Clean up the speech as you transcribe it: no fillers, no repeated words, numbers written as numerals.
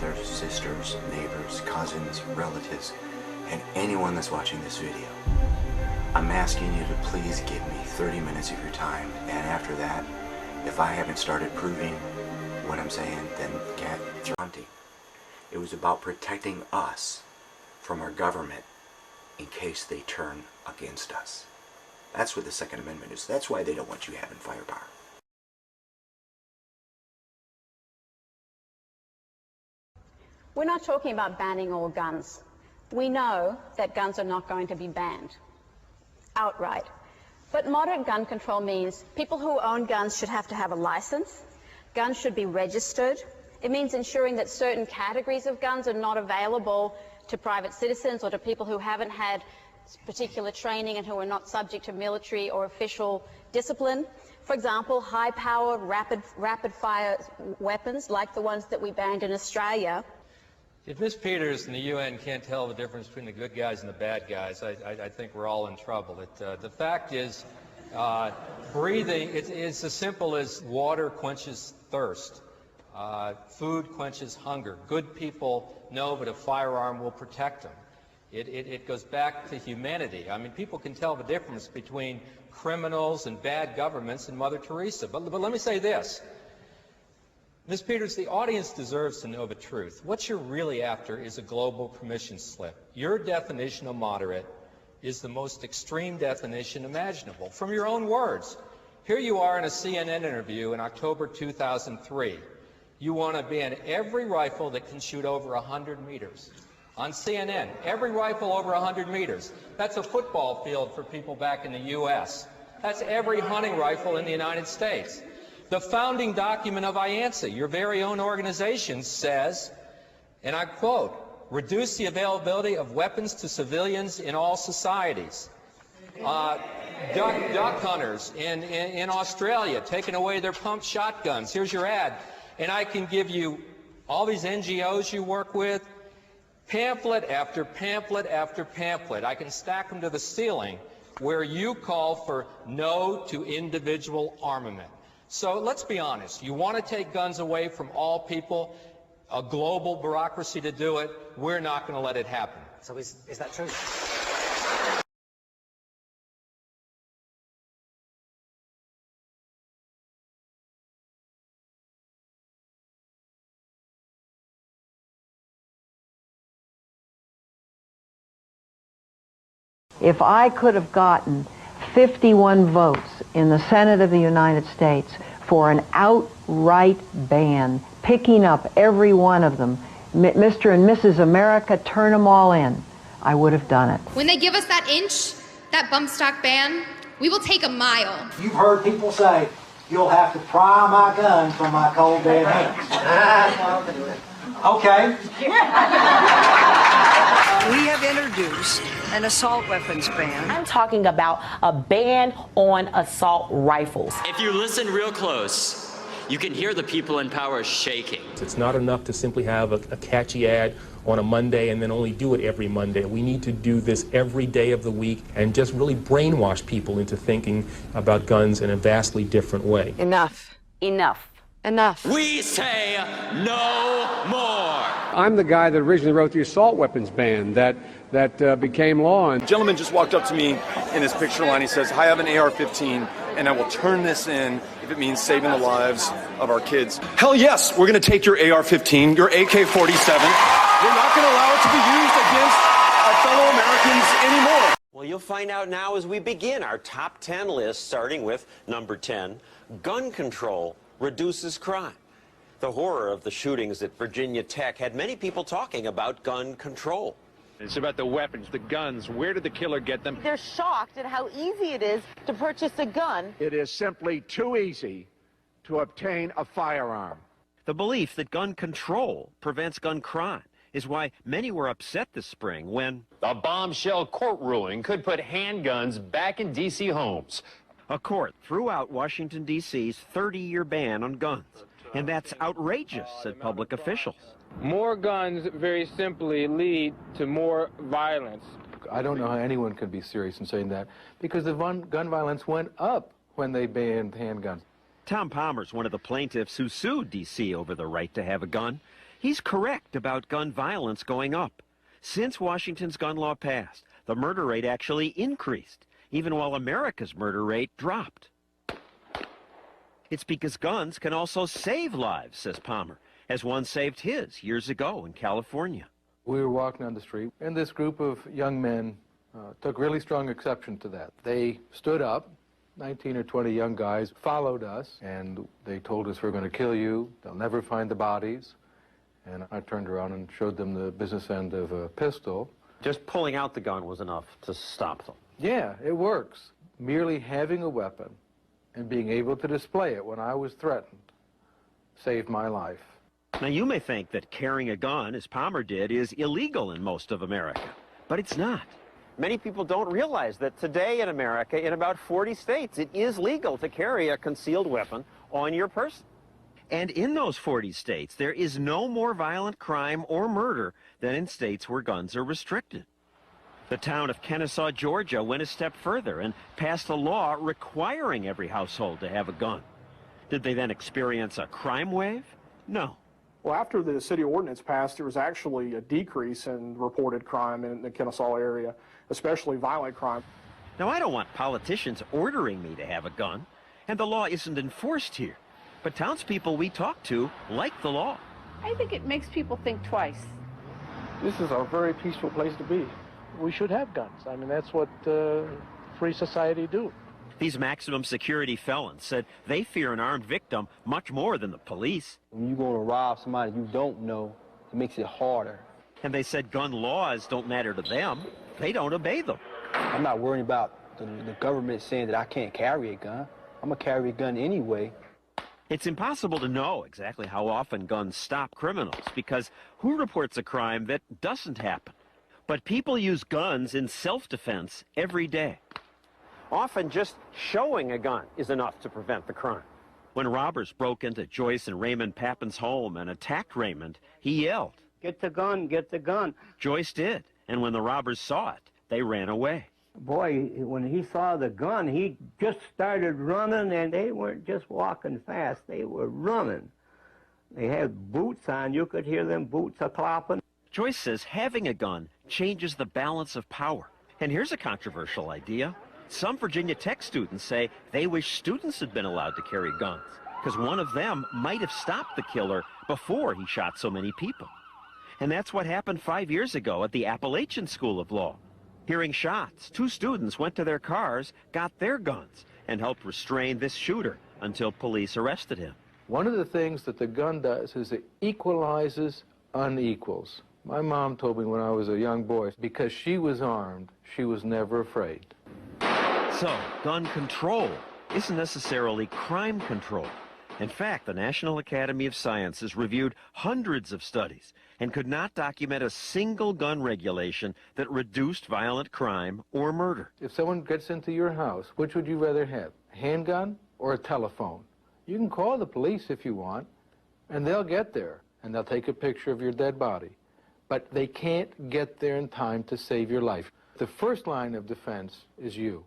brothers, sisters, neighbors, cousins, relatives, and anyone that's watching this video. I'm asking you to please give me 30 minutes of your time, and after that, if I haven't started proving what I'm saying, then get hunting. It was about protecting us from our government in case they turn against us. That's what the Second Amendment is. That's why they don't want you having firepower. We're not talking about banning all guns. We know that guns are not going to be banned outright. But moderate gun control means people who own guns should have to have a license. Guns should be registered. It means ensuring that certain categories of guns are not available to private citizens or to people who haven't had particular training and who are not subject to military or official discipline. For example, high-power, rapid-fire weapons like the ones that we banned in Australia. If Ms. Peters and the UN can't tell the difference between the good guys and the bad guys, I think we're all in trouble. The fact is, breathing, it's as simple as water quenches thirst. Food quenches hunger. Good people know that a firearm will protect them. It goes back to humanity. I mean, people can tell the difference between criminals and bad governments and Mother Teresa. But let me say this. Ms. Peters, the audience deserves to know the truth. What you're really after is a global permission slip. Your definition of moderate is the most extreme definition imaginable. From your own words, here you are in a CNN interview in October 2003. You want to ban every rifle that can shoot over 100 meters. On CNN, every rifle over 100 meters. That's a football field for people back in the U.S. That's every hunting rifle in the United States. The founding document of IANSA, your very own organization, says, and I quote, reduce the availability of weapons to civilians in all societies. Duck hunters in Australia taking away their pump shotguns. Here's your ad. And I can give you all these NGOs you work with, pamphlet after pamphlet after pamphlet. I can stack them to the ceiling where you call for no to individual armament. So let's be honest. You want to take guns away from all people, a global bureaucracy to do it. We're not going to let it happen. So is that true? If I could have gotten 51 votes in the Senate of the United States for an outright ban, picking up every one of them, Mr. and Mrs. America, turn them all in, I would have done it. When they give us that inch, that bump stock ban, we will take a mile. You've heard people say, you'll have to pry my gun from my cold dead hands. Okay. We have introduced an assault weapons ban. I'm talking about a ban on assault rifles. If you listen real close, you can hear the people in power shaking. It's not enough to simply have a catchy ad on a Monday and then only do it every Monday. We need to do this every day of the week and just really brainwash people into thinking about guns in a vastly different way. Enough. Enough. Enough. We say no more. I'm the guy that originally wrote the assault weapons ban that became law. A gentleman just walked up to me in his picture line. He says, I have an AR-15 and I will turn this in if it means saving the lives of our kids. Hell yes, we're going to take your AR-15, your AK-47. We're not going to allow it to be used against our fellow Americans anymore. Well, you'll find out now as we begin our top 10 list, starting with number 10, gun control reduces crime. The horror of the shootings at Virginia Tech had many people talking about gun control. It's about the weapons, the guns. Where did the killer get them? They're shocked at how easy it is to purchase a gun. It is simply too easy to obtain a firearm. The belief that gun control prevents gun crime is why many were upset this spring when a bombshell court ruling could put handguns back in D.C. homes. A court threw out Washington, D.C.'s 30-year ban on guns. And that's outrageous, said public officials. More guns very simply lead to more violence. I don't know how anyone could be serious in saying that, because the gun violence went up when they banned handguns. Tom Palmer's one of the plaintiffs who sued D.C. over the right to have a gun. He's correct about gun violence going up. Since Washington's gun law passed, the murder rate actually increased, even while America's murder rate dropped. It's because guns can also save lives, says Palmer, as one saved his years ago in California. We were walking on the street, and this group of young men took really strong exception to that. They stood up, 19 or 20 young guys, followed us, and they told us, we're going to kill you, they'll never find the bodies. And I turned around and showed them the business end of a pistol. Just pulling out the gun was enough to stop them. Yeah, it works. Merely having a weapon and being able to display it when I was threatened saved my life. Now, you may think that carrying a gun, as Palmer did, is illegal in most of America, but it's not. Many people don't realize that today in America, in about 40 states, it is legal to carry a concealed weapon on your person. And in those 40 states, there is no more violent crime or murder than in states where guns are restricted. The town of Kennesaw, Georgia, went a step further and passed a law requiring every household to have a gun. Did they then experience a crime wave? No. Well, after the city ordinance passed, there was actually a decrease in reported crime in the Kennesaw area, especially violent crime. Now, I don't want politicians ordering me to have a gun, and the law isn't enforced here. But townspeople we talk to like the law. I think it makes people think twice. This is a very peaceful place to be. We should have guns. I mean, that's what free society do. These maximum security felons said they fear an armed victim much more than the police. When you go to rob somebody you don't know, it makes it harder. And they said gun laws don't matter to them. They don't obey them. I'm not worried about the government saying that I can't carry a gun. I'm going to carry a gun anyway. It's impossible to know exactly how often guns stop criminals because who reports a crime that doesn't happen? But people use guns in self-defense every day. Often just showing a gun is enough to prevent the crime. When robbers broke into Joyce and Raymond Papin's home and attacked Raymond, he yelled, "Get the gun, get the gun." Joyce did, and when the robbers saw it, they ran away. Boy, when he saw the gun, he just started running, and they weren't just walking fast, they were running. They had boots on. You could hear them boots a-clopping. Joyce says having a gun changes the balance of power. And here's a controversial idea. Some Virginia Tech students say they wish students had been allowed to carry guns, because one of them might have stopped the killer before he shot so many people. And that's what happened 5 years ago at the Appalachian School of Law. Hearing shots, 2 students went to their cars, got their guns, and helped restrain this shooter until police arrested him. One of the things that the gun does is it equalizes unequals. My mom told me when I was a young boy, because she was armed, she was never afraid. So, gun control isn't necessarily crime control. In fact, the National Academy of Sciences reviewed hundreds of studies and could not document a single gun regulation that reduced violent crime or murder. If someone gets into your house, which would you rather have, a handgun or a telephone? You can call the police if you want, and they'll get there, and they'll take a picture of your dead body. But they can't get there in time to save your life. The first line of defense is you.